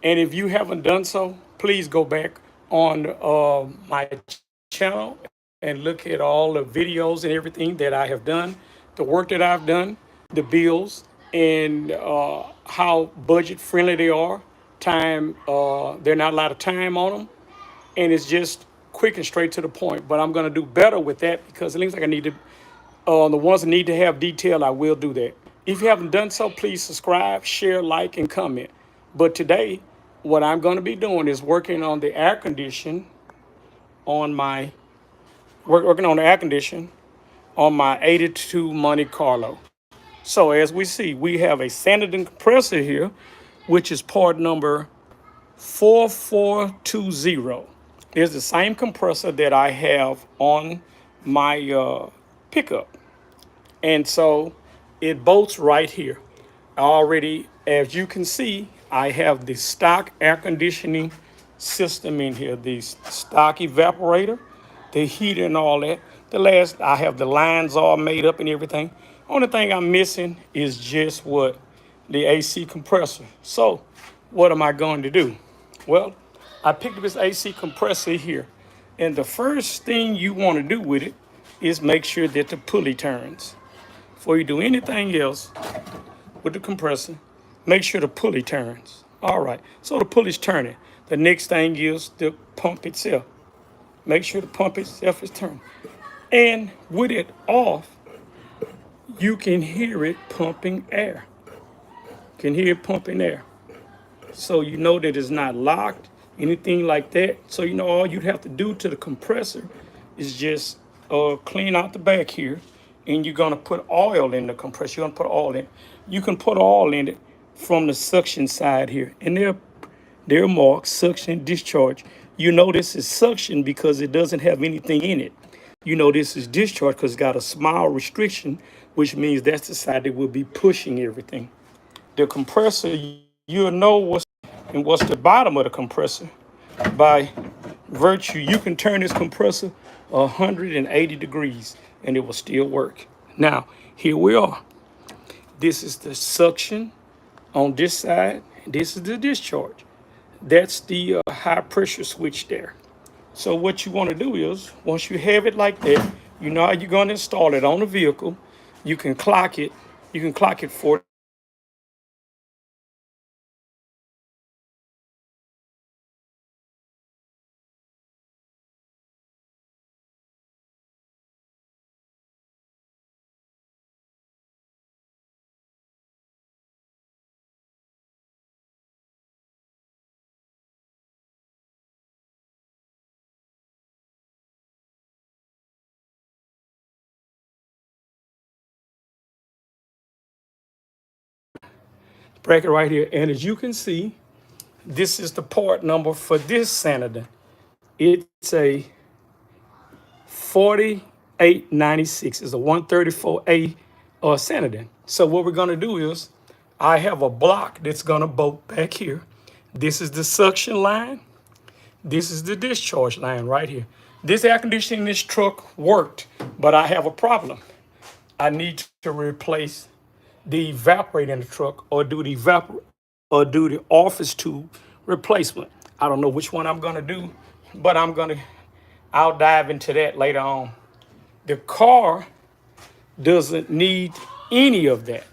And if you haven't done so, please go back on my channel and look at all the videos and everything that I have done, the work that I've done, the bills, and how budget friendly they are. They're not a lot of time on them, and it's just quick and straight to the point. But I'm going to do better with that because it looks like I need to. The ones that need to have detail, I will do that. If you haven't done so, please subscribe, share, like, and comment. But today, what I'm going to be doing is working on the air condition on my working on the air condition on my 82 Monte Carlo. So as we see, we have a Sanditon compressor here, which is part number 4420. It's the same compressor that I have on my pickup. And so it bolts right here. Already, as you can see, I have the stock air conditioning system in here, the stock evaporator, the heater and all that. I have the lines all made up and everything. Only thing I'm missing is just what? The AC compressor. So what am I going to do? Well, I picked up this AC compressor here. And the first thing you want to do with it is make sure that the pulley turns. Before you do anything else with the compressor, make sure the pulley turns. All right, so the pulley's turning. The next thing is the pump itself. Make sure the pump itself is turning. And with it off, you can hear it pumping air. Can hear it pumping air. So you know that it's not locked, anything like that. So you know all you'd have to do to the compressor is just clean out the back here, and you're gonna put oil in the compressor. You're gonna put oil in. You can put oil in it from the suction side here, and they're marked suction discharge. You know this is suction because it doesn't have anything in it. You know this is discharge because it's got a small restriction, which means that's the side that will be pushing everything. The compressor, you'll know what's the bottom of the compressor by virtue. You can turn this compressor 180 degrees and it will still work. Now, here we are. This is the suction on this side. This is the discharge. That's the high pressure switch there. So what you want to do is, once you have it like that, you know how you're going to install it on the vehicle. You can clock it. You can clock it 40. Bracket right here. And as you can see, this is the part number for this Sanditon. It's a 4896. It's a 134A Sanditon. So what we're going to do is I have a block that's going to bolt back here. This is the suction line. This is the discharge line right here. This air conditioning in this truck worked, but I have a problem. I need to replace the evaporator in the truck or do the office tube replacement. I don't know which one I'm gonna do, but I'll dive into that later on. The car doesn't need any of that.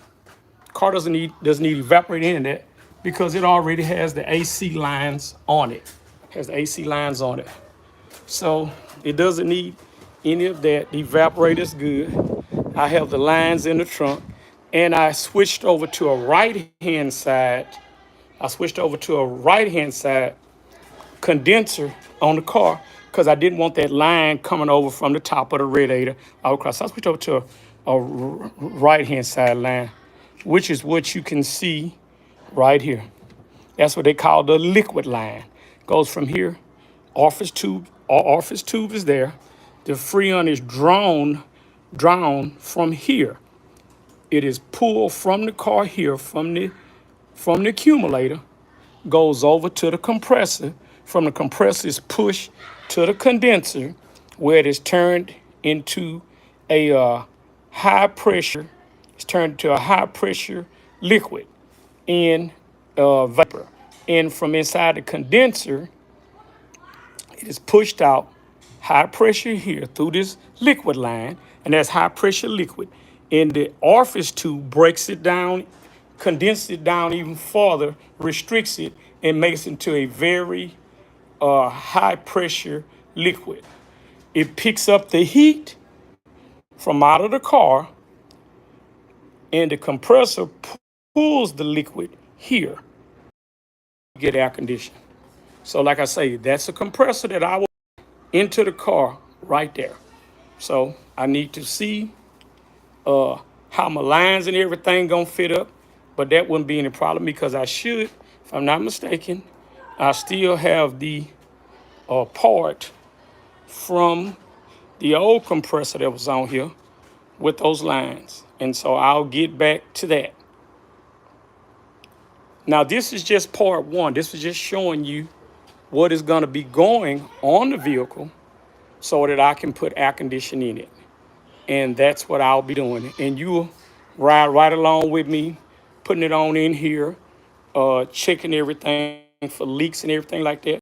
Car doesn't need evaporator in that because it already has the AC lines on it. Has the AC lines on it. So it doesn't need any of that. The evaporator's good. I have the lines in the trunk. And I switched over to a right-hand side. I switched over to a right-hand side condenser on the car because I didn't want that line coming over from the top of the radiator all across. So I switched over to a right-hand side line, which is what you can see right here. That's what they call the liquid line. Goes from here, office tube is there. The freon is drawn from here. It is pulled from the car here, from the accumulator, goes over to the compressor. From the compressor is pushed to the condenser, where it is turned into a high pressure. It's turned to a high pressure liquid in vapor. And from inside the condenser, it is pushed out high pressure here through this liquid line, and that's high pressure liquid. And the orifice tube breaks it down, condenses it down even further, restricts it, and makes it into a very high pressure liquid. It picks up the heat from out of the car, and the compressor pulls the liquid here. You get air conditioning. So like I say, that's a compressor that I will into the car right there. So I need to see how my lines and everything gonna fit up, but that wouldn't be any problem because I should, if I'm not mistaken, I still have the part from the old compressor that was on here with those lines. And so I'll get back to that. Now this is just part one. This is just showing you what is gonna be going on the vehicle so that I can put air conditioning in it. And that's what I'll be doing. And you'll ride right along with me, putting it on in here, checking everything for leaks and everything like that.